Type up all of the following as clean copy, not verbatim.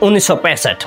1965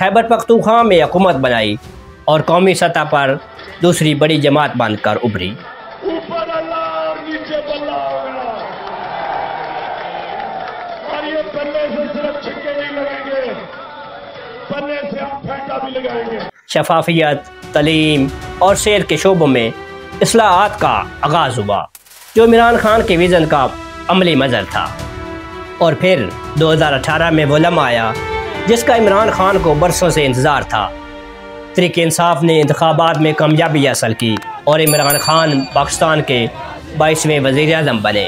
खैबर पख्तूनख्वा में हुकूमत बनाई और कौमी सतह पर दूसरी बड़ी जमात बनकर उभरी। ऊपर अल्लाह और नीचे बल्ला होगा, और ये पल्ले से सिर्फ छिक्के नहीं लगाएंगे, पल्ले से हम फेंटा भी लगाएंगे। शफाफियत, तालीम और सेहत के शोबों में इस्लाहात का आगाज़ हुआ, जो इमरान खान के विज़न का अमली मज़र था। और फिर 2018 में वो लम्हा आया जिसका इमरान खान को बरसों से इंतज़ार था। तहरीक इंसाफ ने इंतखाबात में कामयाबी हासिल की और इमरान खान पाकिस्तान के 22वें वज़ीर-ए-आज़म बने।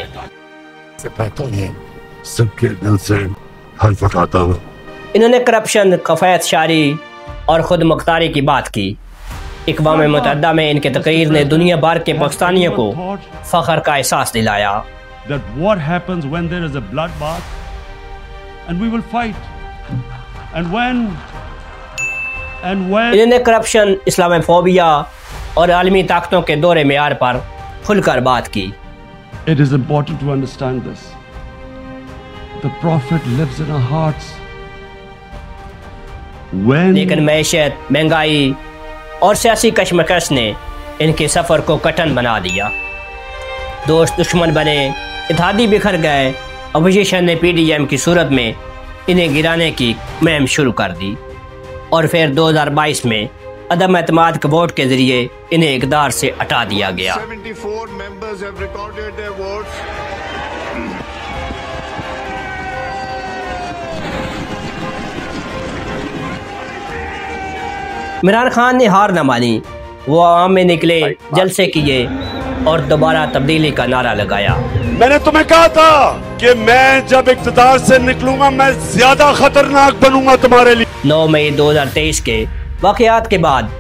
सबके दिल से हल्फ उठाता हूँ। इन्होंने करप्शन, कफ़ायत शारी और ख़ुद मुख्तारी की बात की। इक़वाम मुत्तहिदा में इनके तकरीर ने दुनिया भर के पाकिस्तानियों को फ़ख्र का एहसास दिलाया। That what happens when there is a bloodbath, and we will fight, and when इन्होंने करप्शन, इस्लामोफोबिया और आलमी ताकतों के दौरे मेयार पर खुलकर बात की। It is important to understand this. The Prophet lives in our hearts. लेकिन मैशत, महंगाई और सियासी कशमकश ने इनके सफ़र को कठिन बना दिया। दोस्त दुश्मन बने, इत्तेहादी बिखर गए। अपोजिशन ने PDM की सूरत में इन्हें गिराने की मुहिम शुरू कर दी और फिर 2022 में अदम एतमाद के वोट के ज़रिए इन्हें इक़्तिदार से हटा दिया गया। 74 members have recorded their votes. Imran Khan ने हार न मानी, वो आवाम में निकले, जलसे किए और दोबारा तब्दीली का नारा लगाया। मैंने तुम्हें कहा था कि मैं जब इक़्तिदार से निकलूंगा मैं ज्यादा खतरनाक बनूंगा तुम्हारे लिए। 9 मई 2023 के वाक़यात के बाद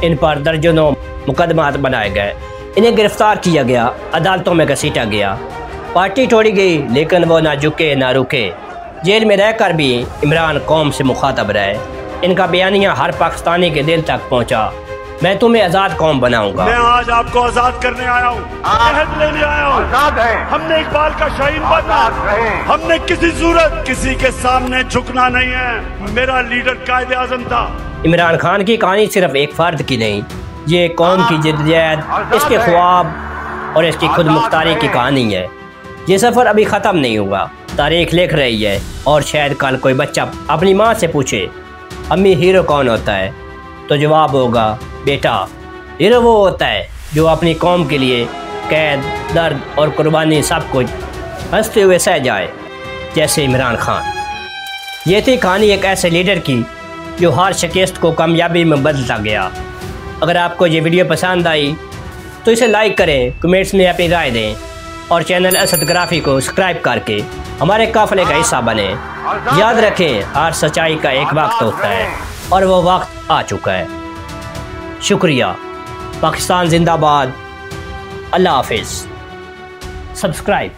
इन पर दर्जनों मुकदमात बनाए गए, इन्हें गिरफ्तार किया गया, अदालतों में घसीटा गया, पार्टी तोड़ी गई, लेकिन वो ना झुके ना रुके। जेल में रहकर भी इमरान कौम से मुखातब रहे। इनका बयानिया हर पाकिस्तानी के दिल तक पहुंचा, मैं तुम्हें आज़ाद कौम बनाऊंगा। मैं आज आपको आजाद करने आया हूँ, अहद लेने आया हूँ। हमने इकबाल का शाहीन बनना, हमने किसी सूरत किसी के सामने झुकना नहीं है। मेरा लीडर कायदे आज़म था। इमरान खान की कहानी सिर्फ एक फर्द की नहीं, ये कौम की जिद्दत, इसके ख्वाब और इसकी खुद मुख्तारी की कहानी है। ये सफ़र अभी ख़त्म नहीं हुआ, तारीख लिख रही है और शायद कल कोई बच्चा अपनी माँ से पूछे, अम्मी हीरो कौन होता है, तो जवाब होगा, बेटा हीरो वो होता है जो अपनी कौम के लिए कैद, दर्द और कुर्बानी सब कुछ हंसते हुए सह जाए, जैसे इमरान खान। ये थी कहानी एक ऐसे लीडर की जो हर शिकस्त को कामयाबी में बदलता गया। अगर आपको ये वीडियो पसंद आई तो इसे लाइक करें, कमेंट्स में अपनी राय दें और चैनल असदग्राफी को सब्सक्राइब करके हमारे काफ़िले का हिस्सा बने। याद रखें, हर सच्चाई का एक वक्त होता है और वो वक्त आ चुका है। शुक्रिया। पाकिस्तान जिंदाबाद। अल्लाह हाफिज़। सब्सक्राइब।